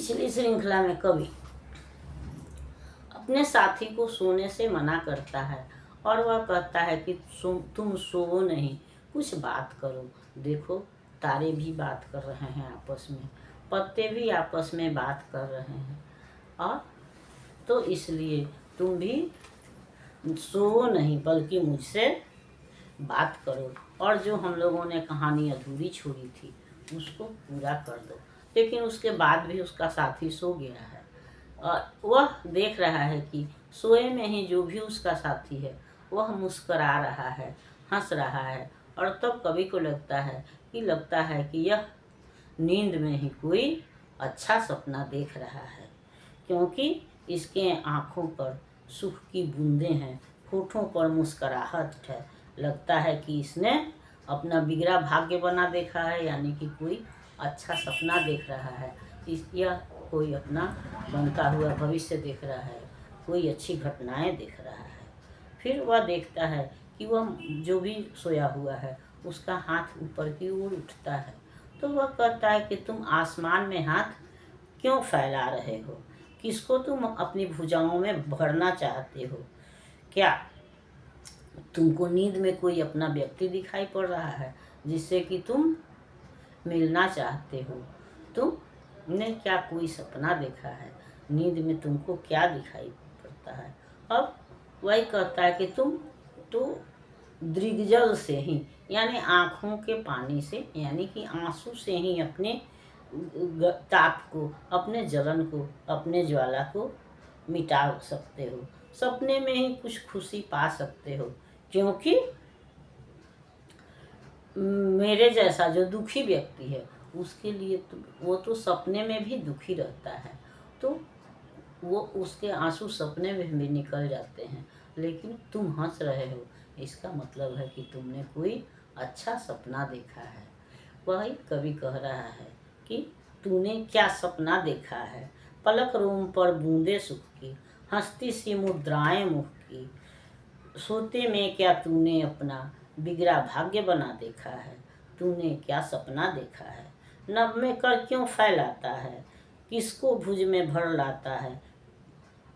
पिछली श्रृंखला में कवि अपने साथी को सोने से मना करता है और वह कहता है कि तुम सोओ नहीं, कुछ बात करो। देखो, तारे भी बात कर रहे हैं आपस में, पत्ते भी आपस में बात कर रहे हैं, और तो इसलिए तुम भी सोओ नहीं बल्कि मुझसे बात करो, और जो हम लोगों ने कहानी अधूरी छोड़ी थी उसको पूरा कर दो। लेकिन उसके बाद भी उसका साथी सो गया है और वह देख रहा है कि सोए में ही जो भी उसका साथी है वह मुस्करा रहा है, हंस रहा है, और तब कवि को लगता है कि यह नींद में ही कोई अच्छा सपना देख रहा है, क्योंकि इसके आँखों पर सुख की बूंदें हैं, होठों पर मुस्कुराहट है। लगता है कि इसने अपना बिगड़ा भाग्य बना देखा है, यानी कि कोई अच्छा सपना देख रहा है। यह कोई अपना बनता हुआ भविष्य देख रहा है, कोई अच्छी घटनाएं देख रहा है। फिर वह देखता है कि वह जो भी सोया हुआ है उसका हाथ ऊपर की ओर उठता है, तो वह कहता है कि तुम आसमान में हाथ क्यों फैला रहे हो? किसको तुम अपनी भुजाओं में भरना चाहते हो? क्या तुमको नींद में कोई अपना व्यक्ति दिखाई पड़ रहा है जिससे कि तुम मिलना चाहते हो? तुमने क्या कोई सपना देखा है? नींद में तुमको क्या दिखाई पड़ता है? अब वही कहता है कि तुम तो दृग्जल से ही, यानी आँखों के पानी से, यानी कि आंसू से ही अपने ताप को, अपने जलन को, अपने ज्वाला को मिटा सकते हो। सपने में ही कुछ खुशी पा सकते हो, क्योंकि मेरे जैसा जो दुखी व्यक्ति है उसके लिए तो वो तो सपने में भी दुखी रहता है, तो वो उसके आंसू सपने में भी निकल जाते हैं। लेकिन तुम हंस रहे हो, इसका मतलब है कि तुमने कोई अच्छा सपना देखा है। वही कवि कह रहा है कि तूने क्या सपना देखा है? पलक रोम पर बूंदे सुख की, हंसती सी मुद्राएं मुख की, सोते में क्या तूने अपना बिगड़ा भाग्य बना देखा है? तूने क्या सपना देखा है? नभ में कर क्यों फैलाता है? किसको भुज में भर लाता है?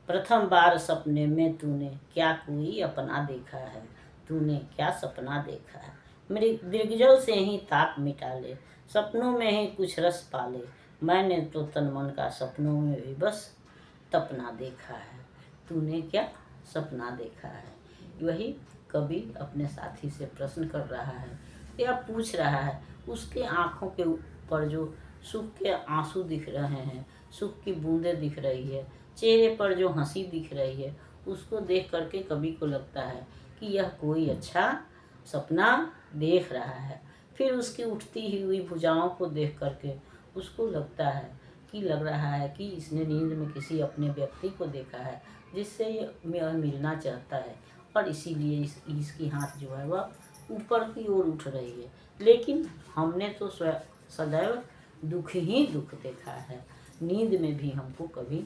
प्रथम बार सपने में तूने क्या कोई अपना देखा है? तूने क्या सपना देखा है? मेरे दिग्जल से ही ताप मिटा ले, सपनों में ही कुछ रस पाले। मैंने तो तन मन का सपनों में भी बस तपना देखा है। तूने क्या सपना देखा है? वही कवि अपने साथी से प्रश्न कर रहा है या पूछ रहा है। उसके आँखों के ऊपर जो सुख के आंसू दिख रहे हैं, सुख की बूंदें दिख रही है, चेहरे पर जो हंसी दिख रही है, उसको देख करके कवि को लगता है कि यह कोई अच्छा सपना देख रहा है। फिर उसकी उठती हुई भुजाओं को देख करके उसको लग रहा है कि इसने नींद में किसी अपने व्यक्ति को देखा है जिससे ये मिलना चाहता है, और इसीलिए इसकी हाथ जो है वह ऊपर की ओर उठ रही है। लेकिन हमने तो सदैव दुख ही दुख देखा है। नींद में भी हमको कभी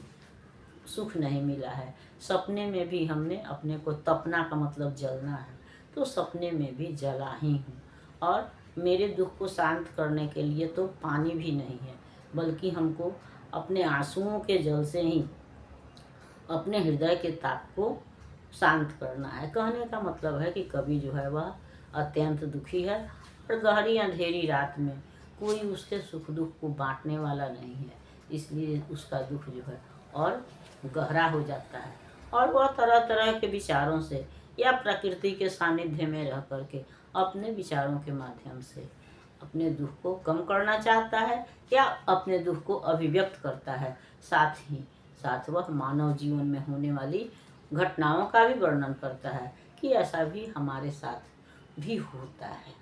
सुख नहीं मिला है। सपने में भी हमने अपने को तपना का मतलब जलना है, तो सपने में भी जला ही हूँ। और मेरे दुख को शांत करने के लिए तो पानी भी नहीं है, बल्कि हमको अपने आंसुओं के जल से ही अपने हृदय के ताप को शांत करना है। कहने का मतलब है कि कवि जो है वह अत्यंत दुखी है, और गहरी अंधेरी रात में कोई उसके सुख दुख को बांटने वाला नहीं है, इसलिए उसका दुख जो है और गहरा हो जाता है, और वह तरह तरह के विचारों से या प्रकृति के सानिध्य में रह करके अपने विचारों के माध्यम से अपने दुख को कम करना चाहता है या अपने दुख को अभिव्यक्त करता है। साथ ही साथ वह मानव जीवन में होने वाली घटनाओं का भी वर्णन करता है कि ऐसा भी हमारे साथ भी होता है।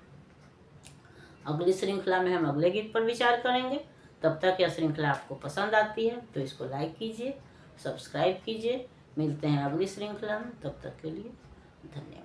अगली श्रृंखला में हम अगले गीत पर विचार करेंगे। तब तक यह श्रृंखला आपको पसंद आती है तो इसको लाइक कीजिए, सब्सक्राइब कीजिए। मिलते हैं अगली श्रृंखला में, तब तक के लिए धन्यवाद।